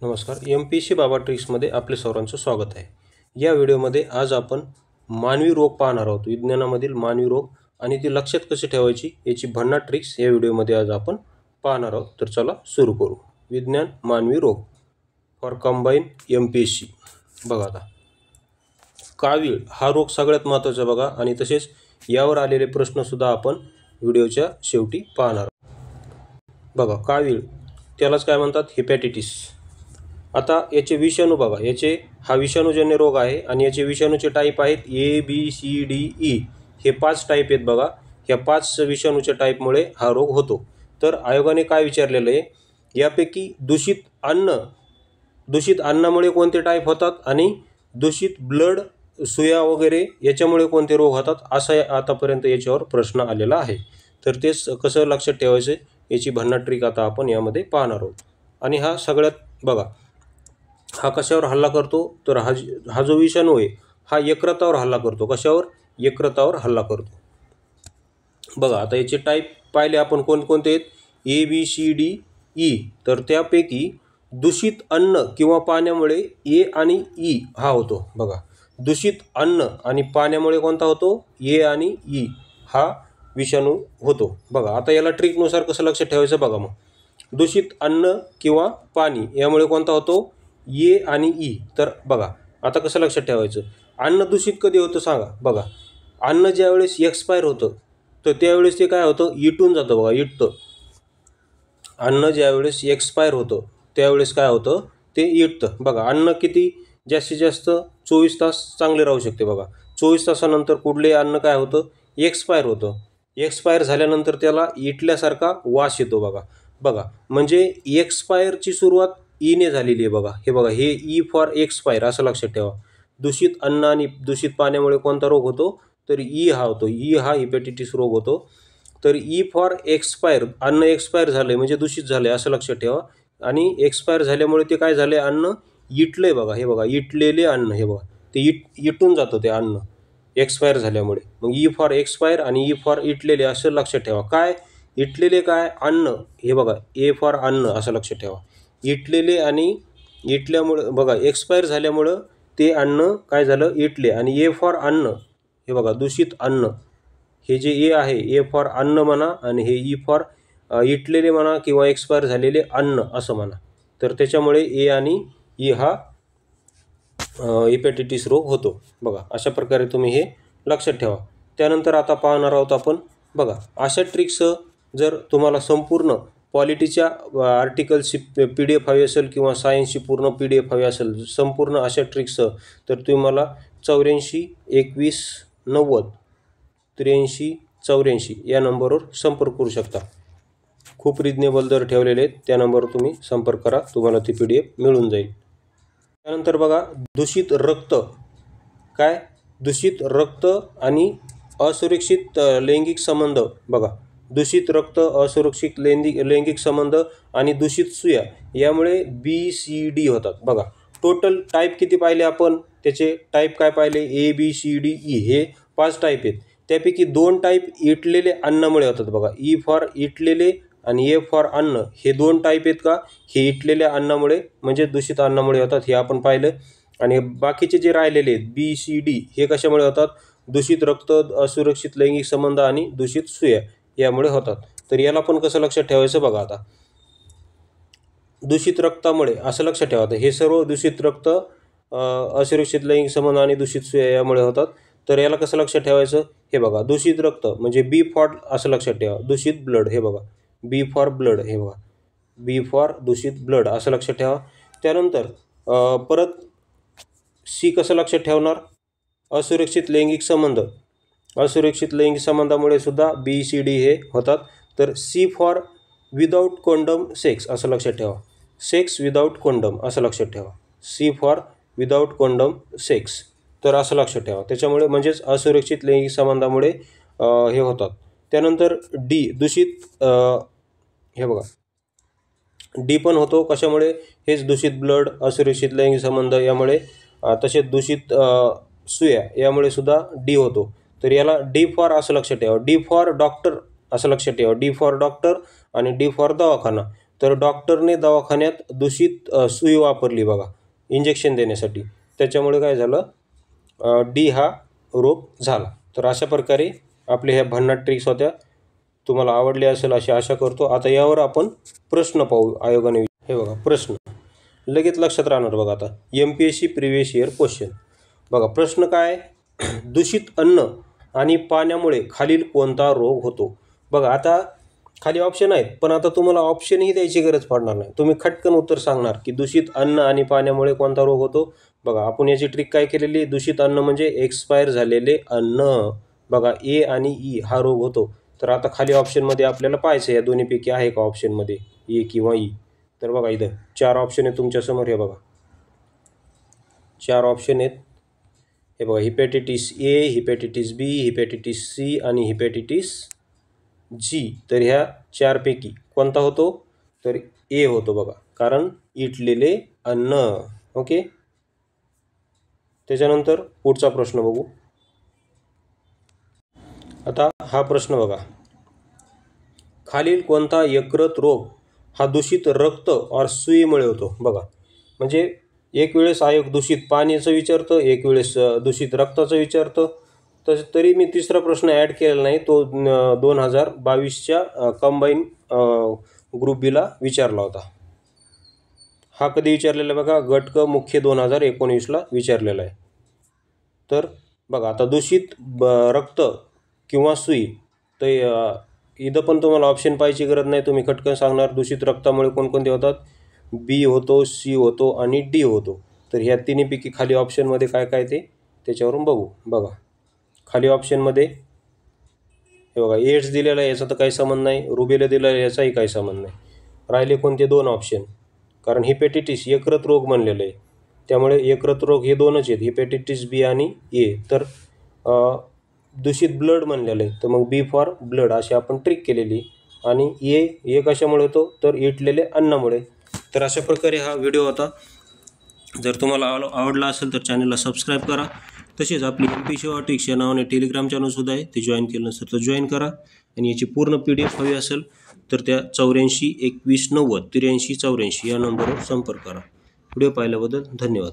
नमस्कार. MPSC बाबा ट्रिक्समध्ये आपले सर्वांचं स्वागत आहे. या व्हिडिओमध्ये आज आपण मानवी रोग पाहणार आहोत. विज्ञानामधील मानवी रोग आणि ती लक्षात कशी ठेवायची याची भन्नाट ट्रिक्स या व्हिडिओमध्ये आज आपण पाहणार आहोत. तर चला सुरू करू. विज्ञान मानवी रोग फॉर कंबाईन MPSC. बघा आता कावीळ हा रोग सगळ्यात महत्त्वाचा बघा, आणि तसेच यावर आलेले प्रश्नसुद्धा आपण व्हिडिओच्या शेवटी पाहणार आहोत. बघा कावीळ त्यालाच काय म्हणतात, हेपॅटायटिस. आता याचे विषाणू बघा, हा विषाणूजन्य रोग आहे आणि याचे विषाणूचे टाईप आहेत ABCDE. हे 5 टाईप आहेत बघा. ह्या 5 विषाणूच्या टाईपमुळे हा रोग होतो. तर आयोगाने काय विचारलेलं आहे, यापैकी दूषित अन्नामुळे कोणते टाईप होतात आणि दूषित ब्लड सुया वगैरे याच्यामुळे कोणते रोग होतात, असा आतापर्यंत याच्यावर प्रश्न आलेला आहे. तर तेच कसं लक्षात ठेवायचं याची भन्नाट ट्रिक आता आपण यामध्ये पाहणार आहोत. आणि हा सगळ्यात बघा, हा कशावर हल्ला करतो, तर हा जो विषाणू आहे हा यकृतावर हल्ला करतो. कशावर? यकृतावर हल्ला करतो. बघा आता याचे टाईप पाहिले आपण कोणकोणते आहेत, ABCDE. तर त्यापैकी दूषित अन्न किंवा पाण्यामुळे A आणि E हा होतो. बघा दूषित अन्न आणि पाण्यामुळे कोणता होतो, A आणि E हा विषाणू होतो. बघा आता याला ट्रिकनुसार कसं लक्षात ठेवायचं बघा. मग दूषित अन्न किंवा पाणी यामुळे कोणता होतो, A आणि E. तर बघा आता कसं लक्षात ठेवायचं, अन्न दूषित कधी होतं सांगा. बघा अन्न ज्यावेळेस एक्सपायर होतं तर त्यावेळेस ते काय होतं, इटून जातं. बघा इटतं. अन्न ज्यावेळेस एक्सपायर होतं त्यावेळेस काय होतं, ते इटतं. बघा अन्न किती जास्तीत जास्त 24 तास चांगले राहू शकते. बघा 24 तासानंतर कुठले अन्न काय होतं, एक्सपायर होतं. एक्सपायर झाल्यानंतर त्याला इटल्यासारखा वास येतो. बघा म्हणजे एक्सपायरची सुरुवात ईने झालेली आहे. बघा हे बघा, हे E फॉर एक्सपायर असं लक्षात ठेवा. दूषित अन्न आणि दूषित पाण्यामुळे कोणता रोग होतो, तर E हा होतो. E हा हेपॅटायटिस रोग होतो. तर E फॉर एक्सपायर, अन्न एक्सपायर झालं म्हणजे दूषित झालं असं लक्षात ठेवा. आणि एक्सपायर झाल्यामुळे ते काय झालं, अन्न इटलंय. बघा हे बघा, इटलेले अन्न, हे बघा ते इटून जातं ते अन्न एक्सपायर झाल्यामुळे. मग E फॉर एक्सपायर आणि E फॉर इटलेले असं लक्षात ठेवा. काय इटलेले, काय अन्न, हे बघा A फॉर अन्न असं लक्षात ठेवा. इटलेले आणि इटल्यामुळं बघा एक्सपायर झाल्यामुळं ते अन्न काय झालं, इटले. आणि A फॉर अन्न, हे बघा दूषित अन्न, हे जे A आहे A फॉर अन्न म्हणा, आणि हे E फॉर इटलेले म्हणा किंवा एक्सपायर झालेले अन्न असं म्हणा. तर त्याच्यामुळे A आणि E हा हेपॅटायटिस रोग होतो. बघा अशा प्रकारे तुम्ही हे लक्षात ठेवा. त्यानंतर आता पाहणार आहोत आपण. बघा अशा ट्रिक्स जर तुम्हाला संपूर्ण पॉलिटीच्या आर्टिकल्सची PDF हवी असेल किंवा सायन्सची पूर्ण PDF हवी असेल संपूर्ण अशा ट्रिक्स, तर तुम्ही मला 84 21 90 83 84 या नंबरवर संपर्क करू शकता. खूप रिजनेबल दर ठेवलेले आहेत, त्या नंबरवर तुम्ही संपर्क करा, तुम्हाला ती PDF मिळून जाईल. त्यानंतर बघा दूषित रक्त, काय दूषित रक्त आणि असुरक्षित लैंगिक संबंध. बघा दूषित रक्त, असुरक्षित लैंगिक संबंध आणि दूषित सुया यामुळे BCD होतात. बघा टोटल टाईप किती पाहिले आपण, त्याचे टाईप काय पाहिले, ABCDE हे 5 टाईप आहेत. त्यापैकी 2 टाईप इटलेले अन्नामुळे होतात. बघा E फॉर इटलेले आणि A फॉर अन्न, हे 2 टाईप आहेत का, हे इटलेल्या अन्नामुळे म्हणजे दूषित अन्नामुळे होतात, हे आपण पाहिलं. आणि बाकीचे जे राहिलेले आहेत BCD हे कशामुळे होतात, दूषित रक्त, असुरक्षित लैंगिक संबंध आणि दूषित सुया यामुळे होतात. तर याला पण कसं लक्षात ठेवायचं बघा. आता दूषित रक्तामुळे असं लक्षात ठेवा, हे सर्व दूषित रक्त, असुरक्षित लैंगिक संबंध आणि दूषित सुया यामुळे होतात. तर याला कसं लक्षात ठेवायचं, हे बघा दूषित रक्त म्हणजे B फॉर असं लक्षात ठेवा. दूषित ब्लड, हे बघा B फॉर ब्लड, हे बघा B फॉर दूषित ब्लड असं लक्षात ठेवा. त्यानंतर परत C कसं लक्षात ठेवणार, असुरक्षित लैंगिक संबंध. असुरक्षित लैंगिक संबंधामुळे सुद्धा BCD हे होतात. तर C for without condom sex असं लक्षात ठेवा. सेक्स विदाऊट कोंडम असं लक्षात ठेवा. C for without condom sex, तर असं लक्षात ठेवा. त्याच्यामुळे म्हणजेच असुरक्षित लैंगिक संबंधामुळे हे होतात. त्यानंतर D दूषित, हे बघा D पण होतो कशामुळे, हेच दूषित ब्लड, असुरक्षित लैंगिक संबंध यामुळे. तसेच दूषित सुया यामुळे सुद्धा D होतो. तर याला D फॉर असं लक्षात ठेवा. D फॉर डॉक्टर असं लक्षात ठेवा. D फॉर डॉक्टर आणि D फॉर दवाखाना. तर डॉक्टरने दवाखान्यात दूषित सुई वापरली बघा इंजेक्शन देण्यासाठी, त्याच्यामुळे काय झालं, डी हा रोग झाला. तर अशा प्रकारे आपल्या ह्या भन्नाट ट्रिक्स होत्या. तुम्हाला आवडले असेल अशी आशा करतो. आता यावर आपण प्रश्न पाहू आयोगाने. हे बघा प्रश्न लगेच लक्षात राहणार बघा. आता MPSC प्रिव्हियस इयर क्वेश्चन बघा. प्रश्न काय, दूषित अन्न आणि पाण्यामुळे खालील कोणता रोग होतो. बघा आता खाली ऑप्शन आहेत, पण आता तुम्हाला ऑप्शनही द्यायची गरज पडणार नाही. तुम्ही खटकन उत्तर सांगणार की दूषित अन्न आणि पाण्यामुळे कोणता रोग होतो. बघा आपण याची ट्रिक काय केलेली, दूषित अन्न म्हणजे एक्सपायर झालेले अन्न. बघा ए आणि ई हा रोग होतो. तर आता खाली ऑप्शनमध्ये आपल्याला पाहायचं या दोन्हीपैकी आहे का ऑप्शनमध्ये ए किंवा ई. तर बघा इथं 4 ऑप्शन आहेत तुमच्यासमोर. हे बघा 4 ऑप्शन आहेत. हे बघा हिपॅटायटिस ए, हिपॅटायटिस बी, हिपॅटायटिस सी आणि हिपॅटायटिस जी. तर ह्या 4 पैकी कोणता होतो, तर ए होतो बघा, कारण इटलेले अन्न. ओके. त्याच्यानंतर पुढचा प्रश्न बघू. आता हा प्रश्न बघा, खालील कोणता यकृत रोग हा दूषित रक्त और सुईमुळे होतो. बघा म्हणजे एक वेळेस आयोग दूषित पाण्याचं विचारतं, एक वेळेस दूषित रक्ताचं विचारतं. तरी मी तिसरा प्रश्न ॲड केलेला नाही, तो 2022च्या कंबाईन ग्रुप बीला विचारला होता. हा कधी विचारलेला बघा, गट क मुख्य 2019ला विचारलेला आहे. तर बघा आता दूषित रक्त किंवा सुई, तर इथं पण तुम्हाला ऑप्शन पाहायची गरज नाही, तुम्ही खटकन सांगणार दूषित रक्तामुळे कोणकोणते होतात, बी होतो, सी होतो आणि डी होतो. तर ह्या तिन्हीपैकी खाली ऑप्शनमध्ये काय काय ते त्याच्यावरून बघू. बघा खाली ऑप्शनमध्ये हे बघा एड्स दिलेला आहे, याचा तर काही संबंध नाही. रुबेला दिलेला आहे, याचाही काही संबंध नाही. राहिले कोणते 2 ऑप्शन, कारण हिपॅटायटिस यकृत रोग म्हणलेलं आहे, त्यामुळे यकृत रोग हे 2च आहेत, हिपॅटायटिस बी आणि ए. तर दूषित ब्लड म्हणलेलं आहे, तर मग बी फॉर ब्लड अशी आपण ट्रिक केलेली. आणि ए कशामुळे होतो, तर इटलेले अन्नामुळे. तर अशा प्रकारे हा व्हिडिओ होता. जर तुम्हाला आवडला असेल तर चॅनलला सबस्क्राईब करा. तसेच आपली MPSC ट्रिक्स या नावाने टेलिग्राम चॅनलसुद्धा आहे, ते जॉईन केलं नसेल तर जॉईन करा. आणि याची पूर्ण PDF हवी असेल तर त्या 84 21 90 83 84 या नंबरवर संपर्क करा. व्हिडिओ पाहिल्याबद्दल धन्यवाद.